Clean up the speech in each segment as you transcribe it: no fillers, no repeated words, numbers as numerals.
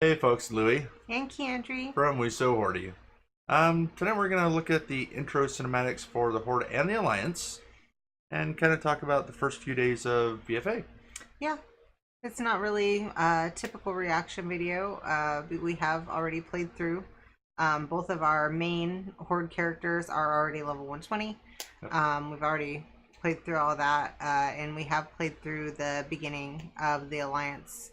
Hey folks, Louie And Kendry. from So Hordie. Tonight we're gonna look at the intro cinematics for the Horde and the Alliance, and kind of talk about the first few days of BFA. Yeah, it's not really a typical reaction video. We have already played through. Both of our main Horde characters are already level 120. Yep. We've already played through all that, and we have played through the beginning of the Alliance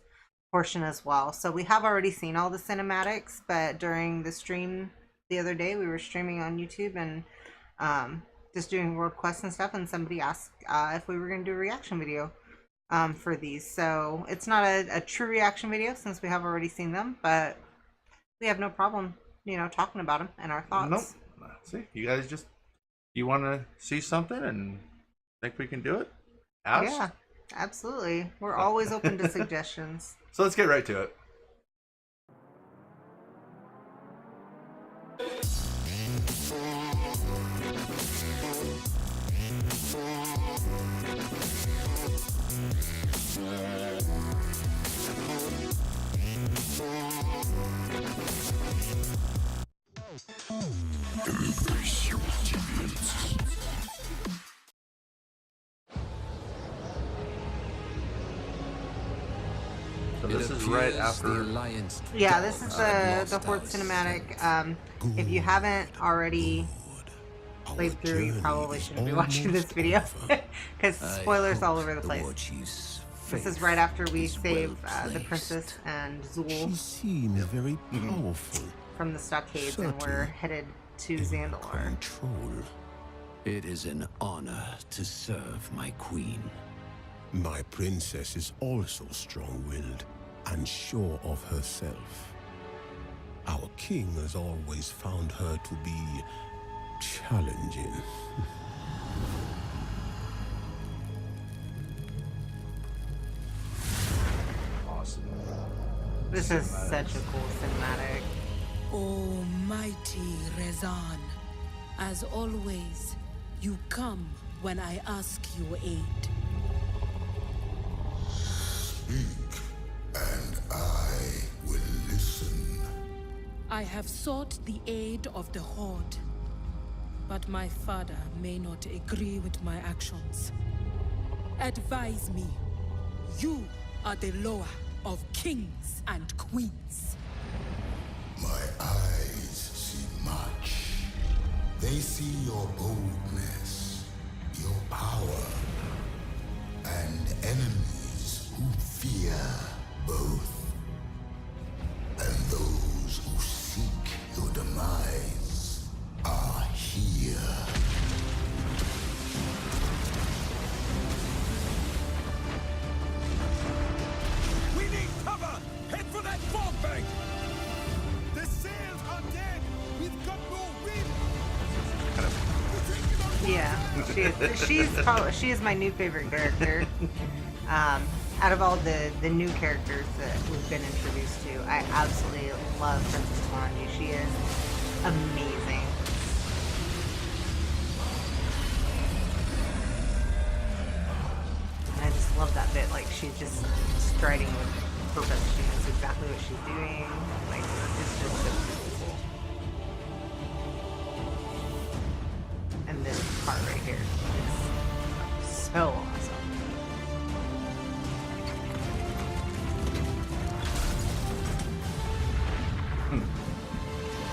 portion as well. So we have already seen all the cinematics, but during the stream the other day, we were streaming on YouTube and just doing world quests and stuff, and somebody asked if we were going to do a reaction video for these. So it's not a true reaction video since we have already seen them, but we have no problem, talking about them and our thoughts. Nope. See, you guys you want to see something and think we can do it? Ask. Yeah, absolutely. We're always open to suggestions. So let's get right to it. So this is right after. Yeah, this is the Horde cinematic. If you haven't already played through, you probably shouldn't be watching this video because spoilers all over the place. This is right after we save the princess and Zool. She seems very powerful. From the stockades, and we're headed to Zandalar. Control. It is an honor to serve my queen. My princess is also strong-willed and sure of herself. Our king has always found her to be challenging. Awesome. This is such a cool cinematic. Almighty Rezan, as always, you come when I ask your aid. Speak, and I will listen. I have sought the aid of the Horde, but my father may not agree with my actions. Advise me. You are the lower of kings and queens. My eyes see much. They see your boldness, your power, and enemies who fear both. And those who seek your demise are here. We need cover! Head for that fog bank! The sails are dead! We've got no wind! Yeah, she is my new favorite character. Out of all the new characters that we've been introduced to, I absolutely love Princess Tanya. She is amazing. And I just love that bit. Like, she's just striding with purpose. She knows exactly what she's doing. Like, it's just so cool. And this part right here is so awesome.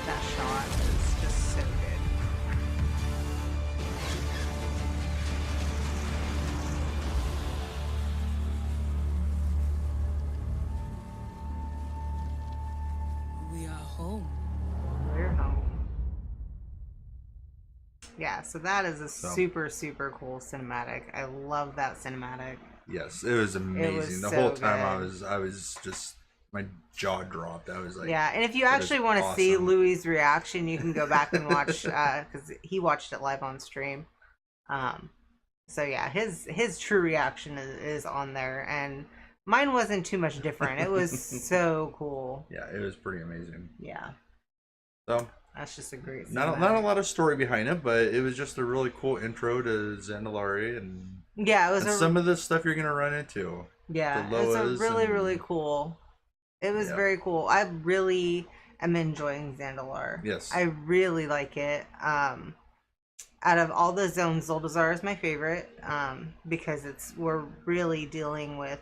That shot is just so good. We are home. We're home. Yeah, so that is a super cool cinematic. I love that cinematic. Yes, it was amazing. The so whole time good. I was just, my jaw dropped. I was like, Yeah, and if you actually want to see Louie's reaction, you can go back and watch because he watched it live on stream. So yeah, his true reaction is on there, and mine wasn't too much different. It was so cool. Yeah, it was pretty amazing. Yeah, So that's just a great. not a lot of story behind it, but it was just a really cool intro to Zandalari and Yeah, it was some of the stuff you're gonna run into. Yeah, the it was a Loas really and- really cool It was Yeah. very cool. I really am enjoying Zandalar. Yes. I really like it. Out of all the zones, Zuldazar is my favorite, because we're really dealing with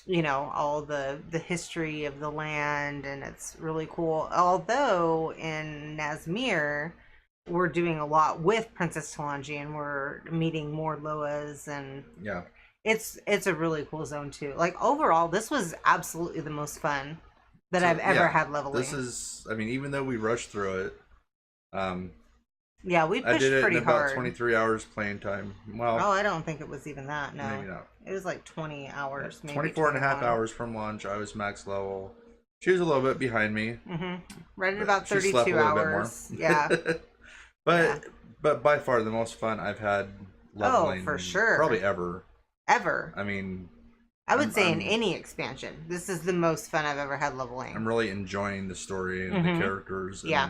all the history of the land, and it's really cool. Although in Nazmir, we're doing a lot with Princess Talanji, and we're meeting more Loas, and Yeah. it's a really cool zone too. Like overall, this was absolutely the most fun that So, I've ever yeah, had leveling. This is, I mean, even though we rushed through it, Yeah, we I pushed did it pretty in about hard. 23 hours playing time. Well, Oh, I don't think it was even that. No, maybe not. it was like 20 hours, maybe 24 and a half 21. hours from launch. I was max level. She was a little bit behind me. Right at but about she slept 32 a little bit hours. more. Yeah. But by far the most fun I've had leveling. for sure. Probably ever. Ever. I mean, I would say in I'm- any expansion, this is the most fun I've ever had leveling. I'm really enjoying the story and the characters. And, Yeah.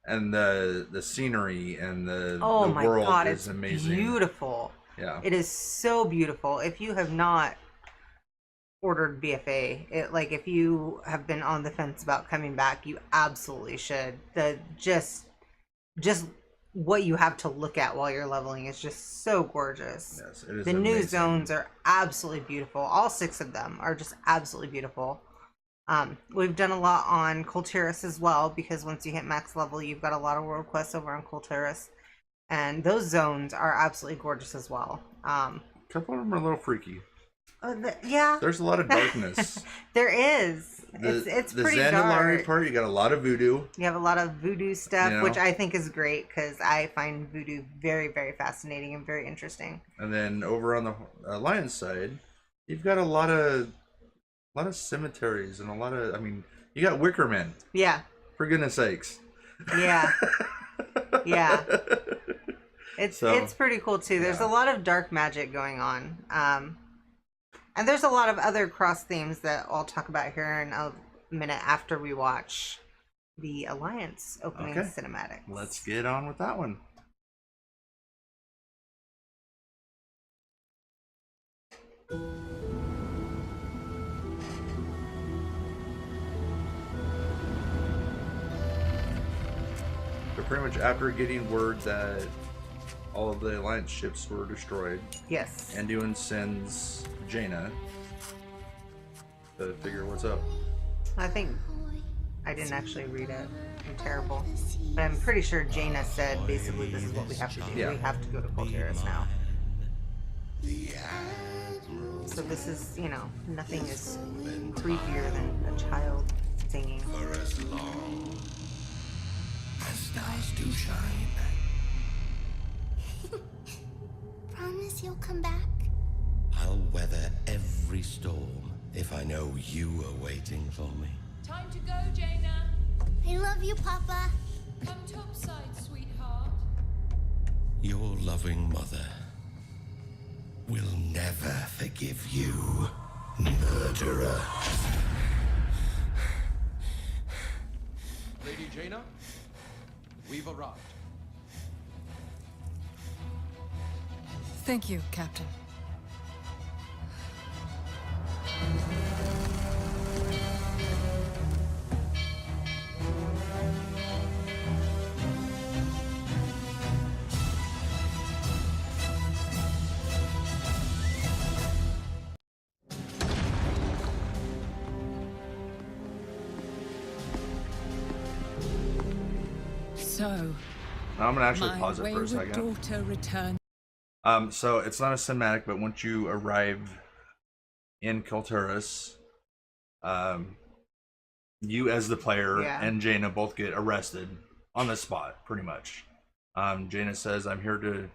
And the scenery and the my world God, is it's amazing. beautiful. Yeah. It is so beautiful. If you have not ordered BFA, if you have been on the fence about coming back, you absolutely should. Just what you have to look at while you're leveling is just so gorgeous. Yes, it is The new amazing. zones are absolutely beautiful. All 6 of them are just absolutely beautiful. We've done a lot on Kultiris as well, because once you hit max level, you've got a lot of world quests over on Kultiris, and those zones are absolutely gorgeous as well. A couple of them are a little freaky. Yeah, There's a lot of darkness. there is. It's the pretty Zandalari dark. part, you got a lot of voodoo. You have a lot of voodoo stuff, You know? which I think is great because I find voodoo very, very fascinating and very interesting. And then over on the Alliance side, you've got a lot of cemeteries and a lot of, I mean, you got Wickermen, Yeah, for goodness sakes. yeah, yeah. It's So, pretty cool too. There's yeah. a lot of dark magic going on, and there's a lot of other cross themes that I'll talk about here in a minute after we watch the Alliance opening Okay. cinematics. Let's get on with that one. So pretty much after getting word that all of the Alliance ships were destroyed, Yes. Anduin sends Jaina to figure what's up. I think I didn't actually read it. I'm terrible. But I'm pretty sure Jaina said basically this is what we have to do. Yeah. We have to go to Kultiris now. So this is, nothing is creepier than a child singing. For as long as stars do shine. Promise you'll come back? I'll weather every storm if I know you are waiting for me. Time to go, Jaina. I love you, Papa. Come topside, sweetheart. Your loving mother will never forgive you, murderer. Lady Jaina, we've arrived. Thank you, Captain. So, Now I'm gonna actually my pause it for a wayward second. daughter returned. So it's not a cinematic, but once you arrive in Kultiris, you as the player Yeah. and Jaina both get arrested on the spot, pretty much. Jaina says, "I'm here to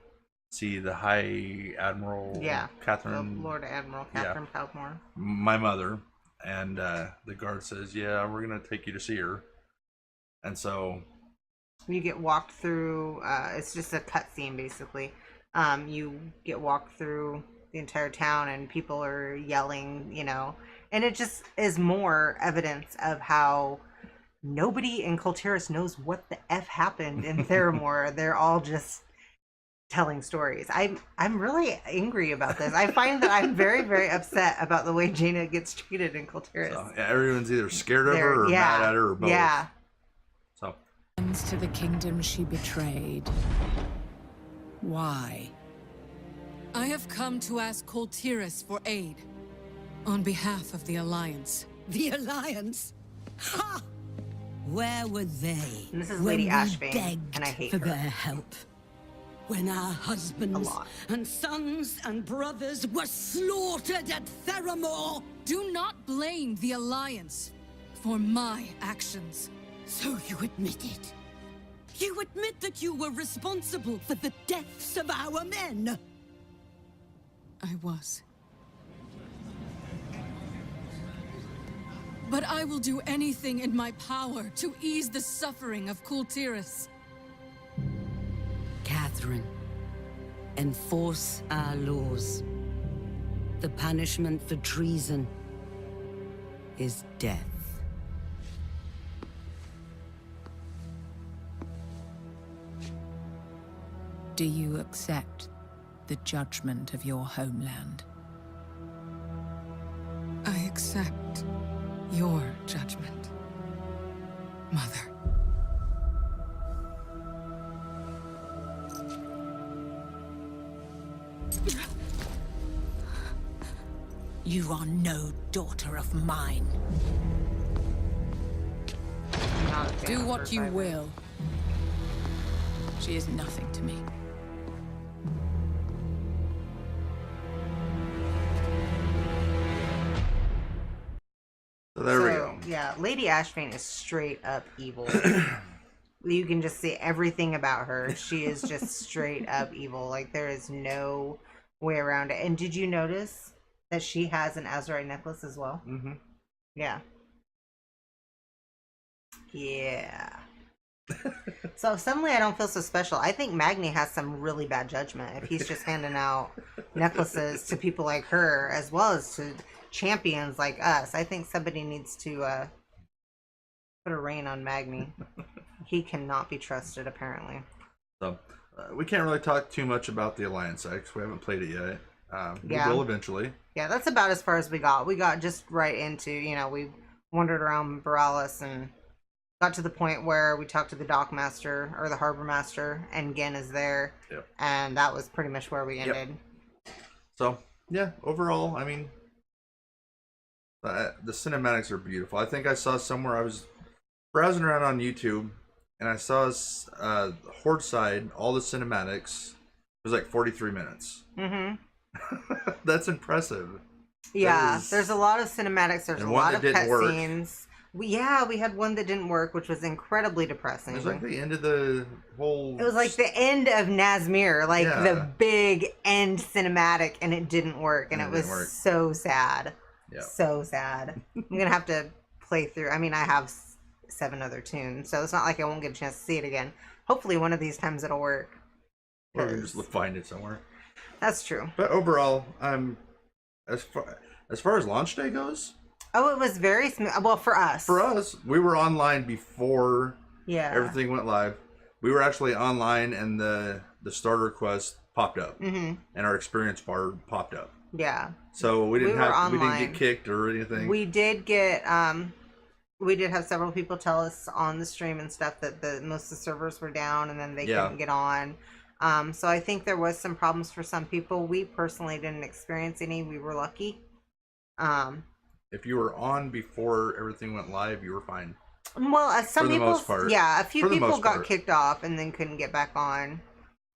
see the High Admiral Yeah. Catherine, The Lord Admiral Catherine Powmore. my mother." And the guard says, "Yeah, we're gonna take you to see her." And so You get walked through, it's just a cutscene basically. You get walked through the entire town and people are yelling, and it just is more evidence of how nobody in Kultiris knows what the F happened in Theramore. They're all just telling stories. I'm really angry about this. I find that I'm very, very upset about the way Jaina gets treated in Kultiris. So, yeah, everyone's either scared of her or mad at her or both. Yeah. So. To the kingdom she betrayed. Why? I have come to ask Kultiris for aid on behalf of the Alliance. The Alliance? Ha! Where were they? And this is when Lady we Ashvane, begged and I hate for her. their help? When our husbands and sons and brothers were slaughtered at Theramore? Do not blame the Alliance for my actions. So you admit it? You admit that you were responsible for the deaths of our men? I was. But I will do anything in my power to ease the suffering of Kultiris. Catherine, enforce our laws. The punishment for treason is death. Do you accept the judgment of your homeland? I accept your judgment, Mother. You are no daughter of mine. Do what you will. She is nothing to me. So there we go. Yeah, Lady Ashvane is straight up evil. You can just see everything about her. She is just straight up evil. Like, there is no way around it. And did you notice that she has an Azurite necklace as well? Mm-hmm. Yeah. Yeah. So suddenly I don't feel so special. I think Magni has some really bad judgment if he's just handing out necklaces to people like her as well as to champions like us. I think somebody needs to put a rein on Magni. He cannot be trusted, apparently. So we can't really talk too much about the Alliance X. We haven't played it yet. We will eventually. Yeah, that's about as far as we got. We got just right into, you know, we wandered around Borealis and got to the point where we talked to the dockmaster or the harbor master, and Gen is there. Yep. And that was pretty much where we ended. Yep. So, yeah, overall, I mean, the cinematics are beautiful. I think I saw somewhere, I was browsing around on YouTube, and I saw Horde side, all the cinematics, it was like 43 minutes. Mm-hmm. That's impressive. Yeah, there's a lot of cinematics. There's a lot of cutscenes. We had one that didn't work, which was incredibly depressing. It was like the end of the whole... It was like the end of Nazmir, like the big end cinematic, and it didn't work, and it was so sad. Yeah. So sad. I'm going to have to play through. I mean, I have 7 other tunes, so it's not like I won't get a chance to see it again. Hopefully one of these times it'll work. Or we can just find it somewhere. That's true. But overall, as far as launch day goes... Oh, it was very smooth. Well, for us. For us, we were online before everything went live. We were actually online, and the starter quest popped up, and our experience bar popped up. Yeah. So we didn't get kicked or anything. We did get we did have several people tell us on the stream and stuff that most of the servers were down, and then they couldn't get on. So I think there was some problems for some people. We personally didn't experience any. We were lucky. If you were on before everything went live, you were fine. Well, some people, most part. yeah, a few people got kicked off and then couldn't get back on.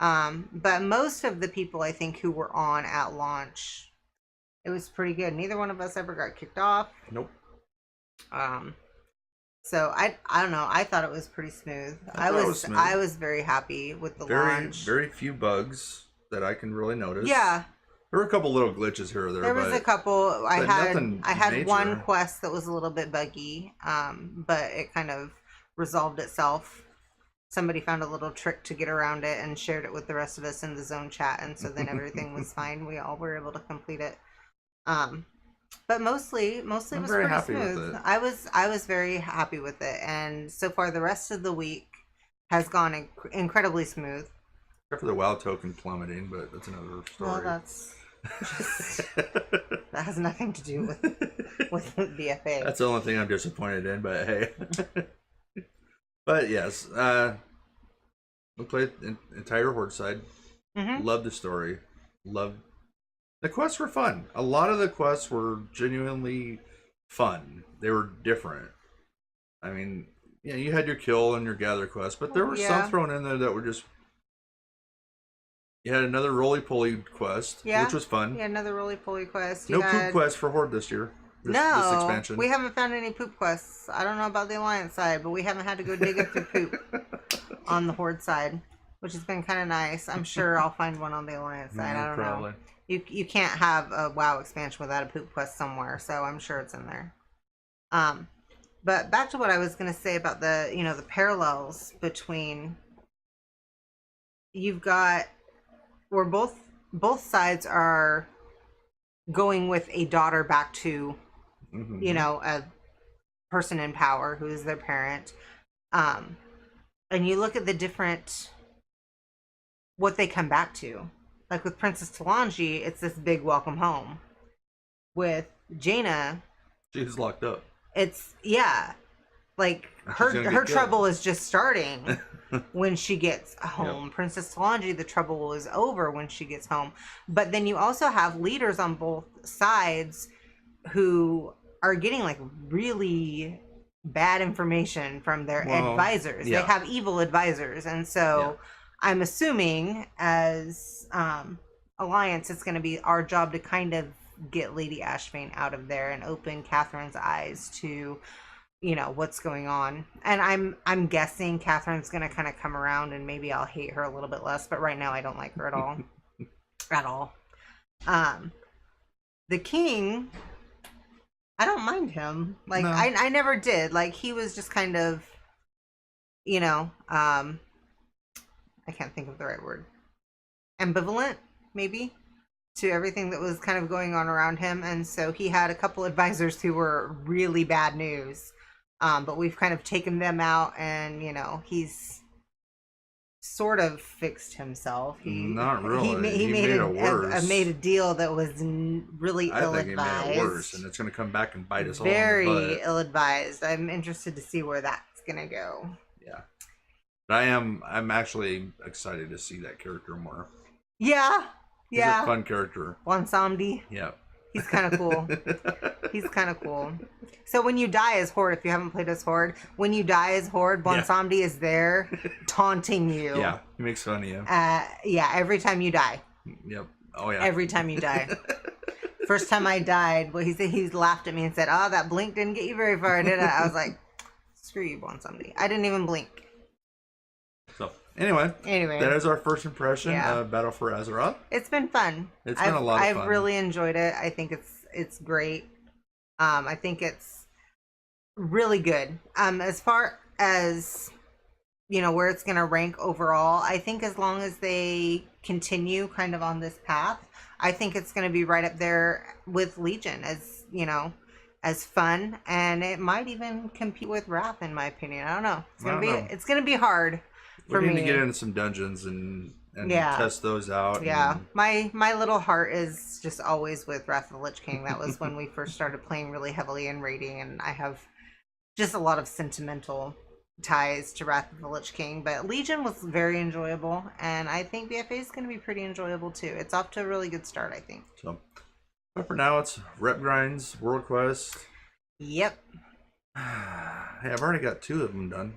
But most of the people, I think, who were on at launch, it was pretty good. Neither one of us ever got kicked off. Nope. So I don't know. I thought it was pretty smooth. I was very happy with the launch. Very few bugs that I can really notice. Yeah. There were a couple little glitches here or there. There was a couple. I had major. one quest that was a little bit buggy, but it kind of resolved itself. Somebody found a little trick to get around it and shared it with the rest of us in the zone chat, and so then everything was fine. We all were able to complete it. But mostly it was pretty smooth. I was very happy with it, and so far the rest of the week has gone incredibly smooth. Except for the WoW token plummeting, but that's another story. Well, that's just, that has nothing to do with BFA. That's the only thing I'm disappointed in, but hey. But yes, we played entire Horde side. Loved the story. Loved the quests were fun. A lot of the quests were genuinely fun. They were different. I mean, yeah, you had your kill and your gather quest, but there were some thrown in there that were just. You had another roly-poly quest, which was fun. Yeah, another roly-poly quest. No poop quest for Horde this year. This expansion. We haven't found any poop quests. I don't know about the Alliance side, but we haven't had to go digging through poop on the Horde side, which has been kind of nice. I'm sure I'll find one on the Alliance side. I don't know. You can't have a WoW expansion without a poop quest somewhere, so I'm sure it's in there. But back to what I was going to say about the, the parallels between, you've got where both sides are going with a daughter back to, a person in power who is their parent. And you look at the different, what they come back to. Like with Princess Talanji, it's this big welcome home. With Jaina, she's locked up. It's, like her trouble is just starting when she gets home. Yep. Princess Talanji, the trouble is over when she gets home. But then you also have leaders on both sides who are getting like really bad information from their advisors. They have evil advisors. And so I'm assuming as Alliance, it's going to be our job to kind of get Lady Ashvane out of there and open Catherine's eyes to, what's going on. And I'm guessing Catherine's going to kind of come around and maybe I'll hate her a little bit less, but right now I don't like her at all. At all. The king, I don't mind him. Like, no. I never did. Like, he was just kind of, I can't think of the right word. Ambivalent, maybe, to everything that was kind of going on around him. And so he had a couple advisors who were really bad news. But we've kind of taken them out and, he's sort of fixed himself. Not really. He made it worse. Made a deal that was really ill-advised. I think he made it worse, and it's going to come back and bite us all in the butt. Very ill-advised. I'm interested to see where that's going to go. Yeah. But I'm actually excited to see that character more. Yeah. He's a fun character. Wansamdi. Yeah. He's kind of cool. He's kind of cool. So when you die as Horde, if you haven't played as Horde, when you die as Horde, Bonsamdi is there taunting you. Yeah, he makes fun of you. Every time you die. Yep. Oh, yeah. Every time you die. First time I died, well, he laughed at me and said, "Oh, that blink didn't get you very far, did it?" I was like, "Screw you, Bonsamdi." I didn't even blink. So, anyway, that is our first impression of Battle for Azeroth. It's been fun. It's been a lot of fun. I've really enjoyed it. I think it's great. I think it's really good. As far as where it's going to rank overall, I think as long as they continue kind of on this path, I think it's going to be right up there with Legion as as fun, and it might even compete with Wrath in my opinion. I don't know. It's going to be hard. We need to get into some dungeons and test those out. Yeah, my little heart is just always with Wrath of the Lich King. That was when we first started playing really heavily in raiding, and I have just a lot of sentimental ties to Wrath of the Lich King. But Legion was very enjoyable, and I think BFA is going to be pretty enjoyable too. It's off to a really good start, I think. So, but for now, it's rep grinds, world quest. Yep. Hey, I've already got 2 of them done.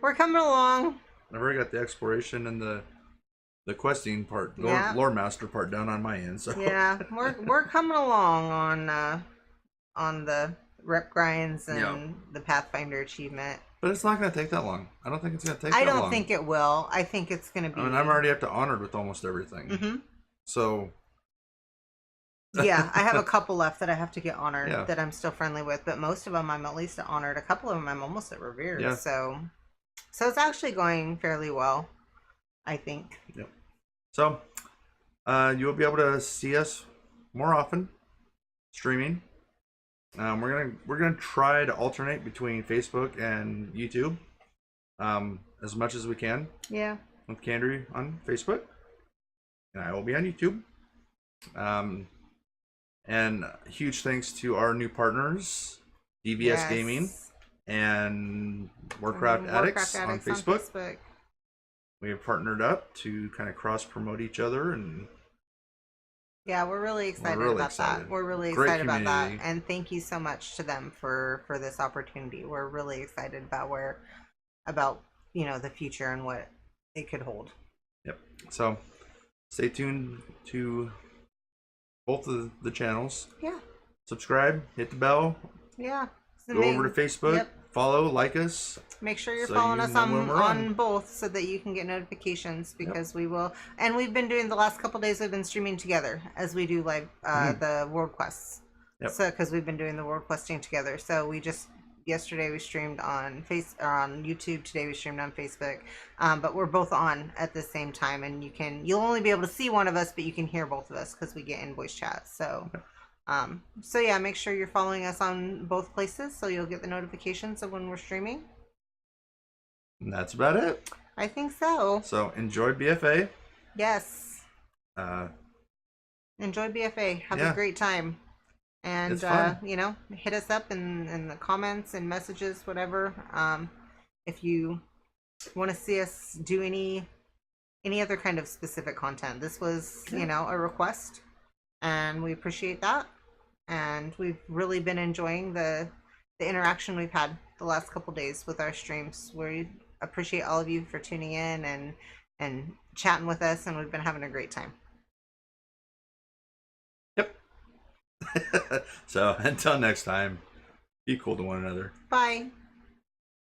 We're coming along. I've already got the exploration and the questing part, lore master part done on my end. So yeah, we're coming along on the rep grinds and the Pathfinder achievement. But it's not going to take that long. I don't think it's going to take that long. I don't think it will. I think it's going to be. I mean, I'm already up to honored with almost everything. Mm-hmm. So. Yeah, I have a couple left that I have to get honored that I'm still friendly with, but most of them I'm at least at honored. A couple of them I'm almost at revered. Yeah. So it's actually going fairly well, I think. Yep. So you will be able to see us more often streaming. We're gonna try to alternate between Facebook and YouTube as much as we can. Yeah. with Candy on Facebook, and I will be on YouTube. And huge thanks to our new partners, DVS Gaming and Warcraft Addicts on Facebook. We have partnered up to kind of cross promote each other, and yeah, we're really excited about that. We're really excited about that, and thank you so much to them for this opportunity. We're really excited about the future and what it could hold. Yep. So stay tuned to both of the channels. Yeah. Subscribe, hit the bell. Yeah. Go over to Facebook. Yep. Follow, like us. Make sure you're following us on both so that you can get notifications, because we will. And we've been doing the last couple days. We've been streaming together as we do live the world quests. Yep. So because we've been doing the world questing together. So we just yesterday we streamed on on YouTube. Today we streamed on Facebook. But we're both on at the same time, and you'll only be able to see one of us, but you can hear both of us because we get in voice chat. So. So yeah, make sure you're following us on both places so you'll get the notifications of when we're streaming. And that's about it. I think so. So enjoy BFA. Yes. Enjoy BFA. Have a great time. And hit us up in the comments and messages, whatever. If you want to see us do any other kind of specific content. This was, a request. And we appreciate that, and we've really been enjoying the interaction we've had the last couple days with our streams. We appreciate all of you for tuning in and chatting with us, and we've been having a great time. Yep. So until next time, be cool to one another. Bye.